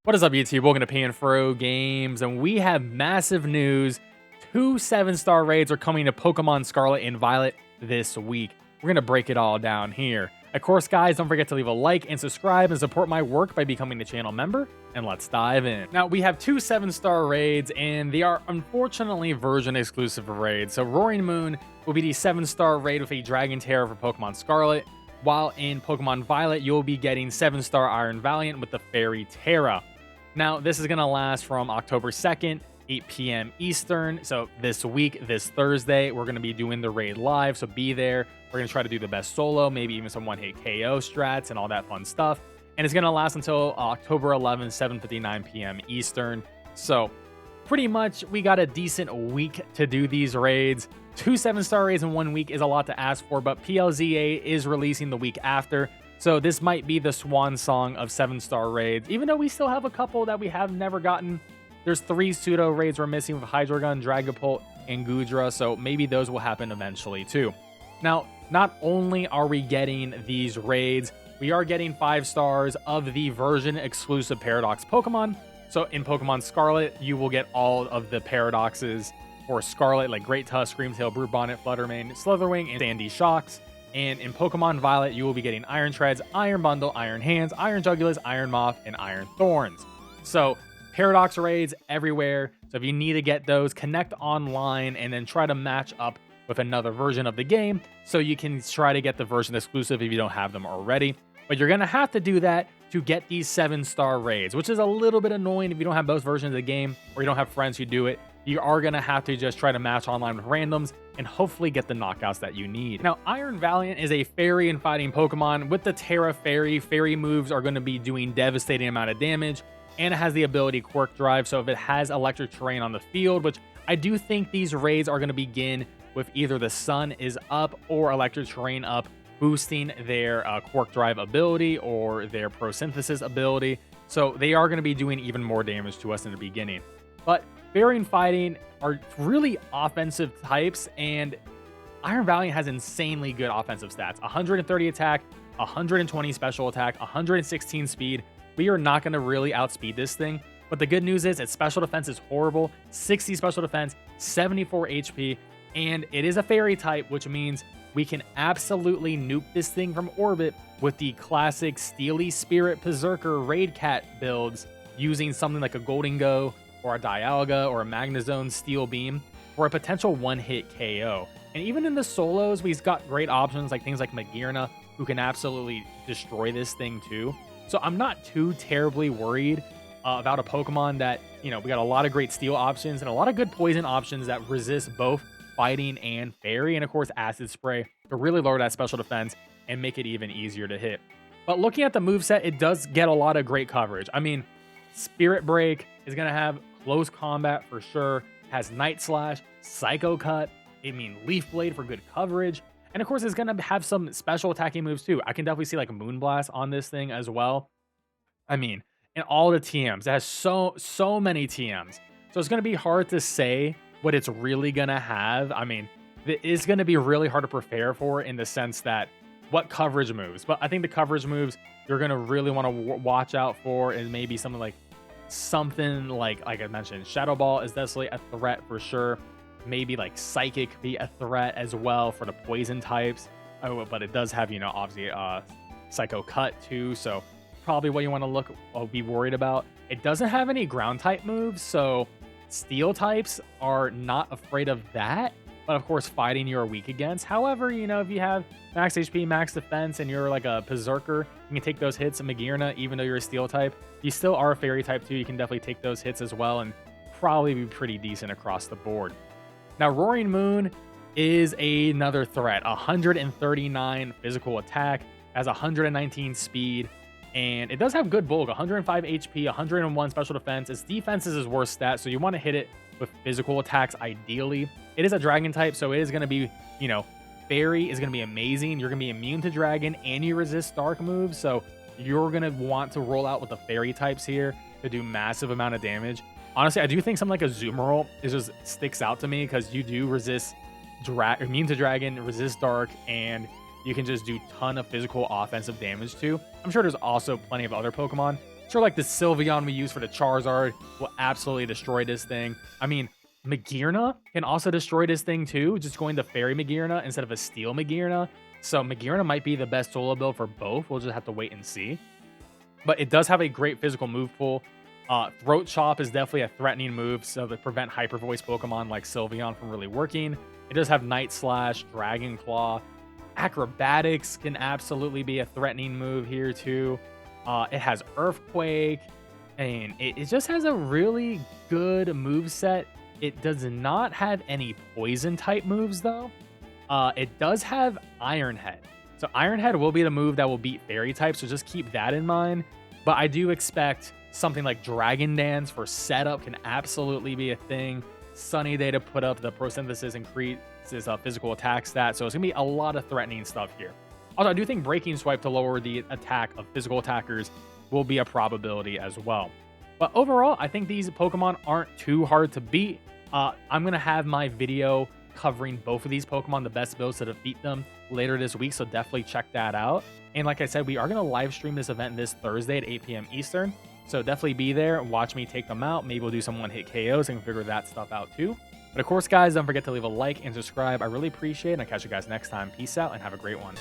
What is up, YouTube? Welcome to PanFro Games, and we have massive news. 2 7-star raids are coming to Pokemon Scarlet and Violet this week. We're going to break it all down here. Of course, guys, don't forget to leave a like and subscribe and support my work by becoming a channel member, and let's dive in. Now, we have 2 7-star raids, and they are unfortunately version-exclusive raids. So, Roaring Moon will be the 7-star raid with a Dragon Terror for Pokemon Scarlet, while in Pokemon Violet, you'll be getting 7-star Iron Valiant with the Fairy Terra. Now, this is going to last from October 2nd, 8 p.m. Eastern. So this week, this Thursday, we're going to be doing the raid live. So be there. We're going to try to do the best solo, maybe even some one-hit KO strats and all that fun stuff. And it's going to last until October 11th, 7:59 p.m. Eastern. So pretty much we got a decent week to do these raids. 2 7-star raids in 1 week is a lot to ask for, but PLZA is releasing the week after. So this might be the swan song of 7-star raids, even though we still have a couple that we have never gotten. There's 3 pseudo raids we're missing with Hydreigon, Dragapult, and Goodra, so maybe those will happen eventually too. Now, not only are we getting these raids, we are getting 5 stars of the version-exclusive Paradox Pokemon. So in Pokemon Scarlet, you will get all of the Paradoxes for Scarlet, like Great Tusk, Screamtail, Brute Bonnet, Fluttermane, Slitherwing, and Sandy Shocks. And in Pokemon Violet, you will be getting Iron Treads, Iron Bundle, Iron Hands, Iron Jugulas, Iron Moth, and Iron Thorns. So Paradox raids everywhere. So if you need to get those, connect online and then try to match up with another version of the game so you can try to get the version exclusive if you don't have them already. But you're going to have to do that to get these 7-star raids, which is a little bit annoying if you don't have both versions of the game or you don't have friends who do it. You are going to have to just try to match online with randoms and hopefully get the knockouts that you need. Now, Iron Valiant is a fairy and fighting Pokemon. With the Terra Fairy, fairy moves are going to be doing devastating amount of damage, and it has the ability Quirk Drive, so if it has electric terrain on the field, which I do think these raids are going to begin with either the sun is up or electric terrain up, boosting their Quirk Drive ability or their Prosynthesis ability, so they are going to be doing even more damage to us in the beginning. But Fairy and Fighting are really offensive types, and Iron Valiant has insanely good offensive stats. 130 attack, 120 special attack, 116 speed. We are not going to really outspeed this thing, but the good news is its special defense is horrible. 60 special defense, 74 HP, and it is a fairy type, which means we can absolutely nuke this thing from orbit with the classic Steely Spirit Berserker Raid Cat builds using something like a Goldengo or a Dialga or a Magnezone Steel Beam for a potential one-hit KO. And even in the solos, we've got great options like things like Magearna, who can absolutely destroy this thing too. So I'm not too terribly worried about a Pokemon that, you know, we got a lot of great steel options and a lot of good poison options that resist both fighting and fairy, and of course Acid Spray to really lower that special defense and make it even easier to hit. But looking at the moveset, it does get a lot of great coverage. I mean, Spirit Break is going to have close combat for sure, has Night Slash, Psycho Cut, Leaf Blade for good coverage, and of course it's going to have some special attacking moves too. I can definitely see like Moonblast on this thing as well. I mean, and all the TMs, it has so many TMs, so it's going to be hard to say what it's really going to have. I mean, it is going to be really hard to prepare for in the sense that what coverage moves, but I think the coverage moves you're going to really want to watch out for is maybe something like I mentioned, Shadow Ball is definitely a threat for sure. Maybe like Psychic be a threat as well for the poison types. Oh, but it does have, you know, obviously Psycho Cut too, so probably what you want to be worried about. It doesn't have any ground type moves, so steel types are not afraid of that. But of course, fighting you're weak against. However, you know, if you have max HP, max defense, and you're like a Berserker, you can take those hits. And Magearna, even though you're a steel type, you still are a fairy type too. You can definitely take those hits as well and probably be pretty decent across the board. Now, Roaring Moon is another threat. 139 physical attack, has 119 speed, and it does have good bulk. 105 HP, 101 special defense. Its defense is his worst stat, so you want to hit it with physical attacks ideally. It is a dragon type, so it is going to be, you know, fairy is going to be amazing. You're going to be immune to dragon and you resist dark moves, so you're going to want to roll out with the fairy types here to do massive amount of damage. Honestly, I do think something like a Zoomerl just sticks out to me because you do resist immune to dragon, resist dark, and you can just do ton of physical offensive damage too. I'm sure there's also plenty of other Pokemon Sure, like the Sylveon we use for the Charizard will absolutely destroy this thing. I mean, Magearna can also destroy this thing too, just going to Fairy Magearna instead of a Steel Magearna. So Magearna might be the best solo build for both. We'll just have to wait and see. But it does have a great physical move pool. Throat Chop is definitely a threatening move, so to prevent Hyper Voice Pokemon like Sylveon from really working. It does have Night Slash, Dragon Claw. Acrobatics can absolutely be a threatening move here too. It has Earthquake, and it just has a really good move set. It does not have any poison type moves though. It does have Iron Head. So Iron Head will be the move that will beat Fairy type, so just keep that in mind. But I do expect something like Dragon Dance for setup can absolutely be a thing. Sunny Day to put up the Prosynthesis increases physical attack stat. So it's going to be a lot of threatening stuff here. Also, I do think Breaking Swipe to lower the attack of physical attackers will be a probability as well. But overall, I think these Pokemon aren't too hard to beat. I'm going to have my video covering both of these Pokemon, the best builds to defeat them, later this week. So definitely check that out. And like I said, we are going to live stream this event this Thursday at 8 p.m. Eastern. So definitely be there and watch me take them out. Maybe we'll do some one-hit KOs and figure that stuff out too. But of course, guys, don't forget to leave a like and subscribe. I really appreciate it. And I'll catch you guys next time. Peace out and have a great one.